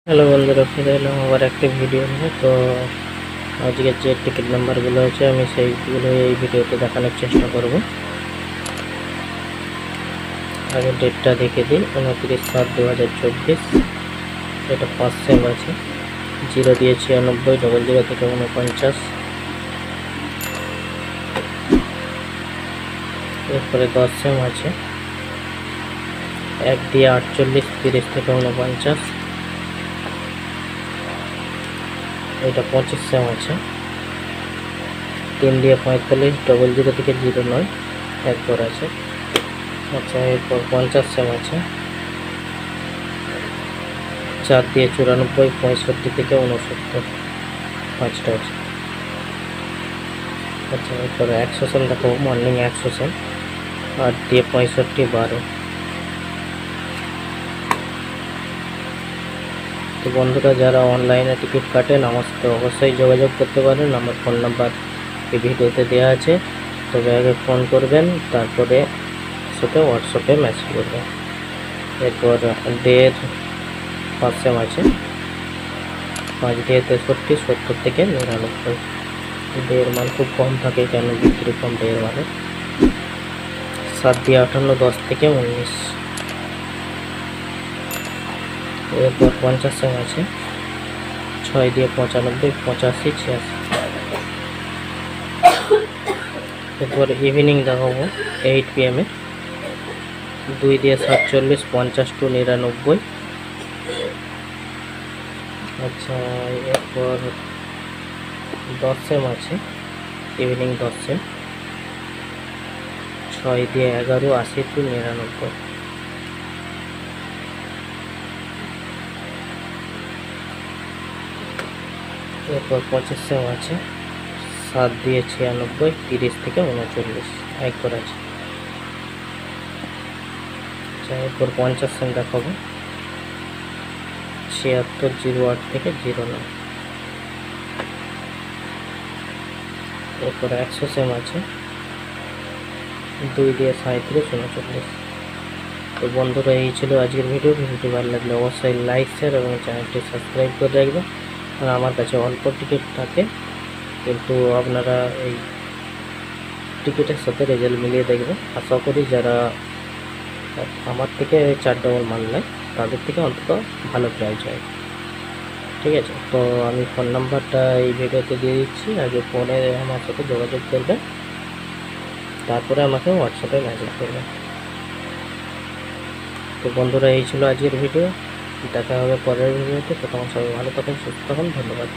Hello বন্ধুরা, ফিরে এলাম আবার একটা ভিডিও নিয়ে। তো আজকের যে টিকিট নাম্বারগুলো আছে আমি সেইগুলো এই ভিডিওতে দেখানোর চেষ্টা করব। আগে ডেটটা দেখে দিই, 29/7/2024। এটা ফার্স্ট সেম আছে, 0 দিয়ে 96, 00 থেকে 49। এরপরে 10 সেম আছে, 1 দিয়ে 48, 30 থেকে 49। এটা 25 সেম আছে, 3 দিয়ে 45, 00 থেকে 09, একবার আছে। আচ্ছা, এরপর 50 সেম আছে, 4 দিয়ে 94, 65 থেকে 69, 5টা আছে। আচ্ছা, এরপরে 100 সেম দেখাবো, মর্নিং 100 সেম, 8 দিয়ে 65, 12। তো বন্ধুরা, যারা অনলাইনে টিকিট কাটেন আমার সাথে অবশ্যই যোগাযোগ করতে পারেন। আমার ফোন নাম্বার এই ভিডিওতে দেওয়া আছে, তবে আগে ফোন করবেন, তারপরে সাথে হোয়াটসঅ্যাপে মেসেজ করবেন। এরপর 1.5 ফার্স্ট সেম আছে, 5 দিয়ে 63, 70 থেকে 99। ডের মান খুব কম থাকে, কেন বিক্রি কম ডের মানে। 7 দিয়ে 58, 10 থেকে 19। এরপর 50 সেম আছে, 6 দিয়ে 95, 85, 86। এরপর ইভিনিং দেখাবো 8 PM এ, 2 দিয়ে 47, 50 টু 99। আচ্ছা, এরপর 10 সেম আছে, ইভিনিং 10 সেম, 6 দিয়ে 11, 80 টু 99। এরপর 25 সেম আছে, 7 দিয়ে 96, 30 থেকে 39, একবার আছে। আচ্ছা, এরপর 50 সেম দেখাবো, 76, 08 থেকে 09। এরপর 100 সেম আছে, 2 দিয়ে 37, 39। তো বন্ধুরা, এই ছিল আজকের ভিডিওটি ভালো লাগলে অবশ্যই লাইক, শেয়ার এবং চ্যানেলটি সাবস্ক্রাইব করে রাখবেন। আর আমার কাছে অল্প টিকিট থাকে, কিন্তু আপনারা এই টিকিটের সাথে রেজাল্ট মিলিয়ে দেখবেন। আশা করি যারা আমার থেকে 4 ডবল মাল নেয় তাদের থেকে অন্তত ভালো প্রাইস হয়। ঠিক আছে, তো আমি ফোন নাম্বারটা এই ভিডিওতে দিয়ে দিচ্ছি, আগে ফোনে আমার সাথে যোগাযোগ করবেন, তারপরে আমাকে হোয়াটসঅ্যাপে মেসেজ করবেন। তো বন্ধুরা, এই ছিল আজকের ভিডিও, দেখা হবে পরের ভিডিওতে। তো তখন সবাই ভালো থাকুন, সুস্থ থাকুন, ধন্যবাদ।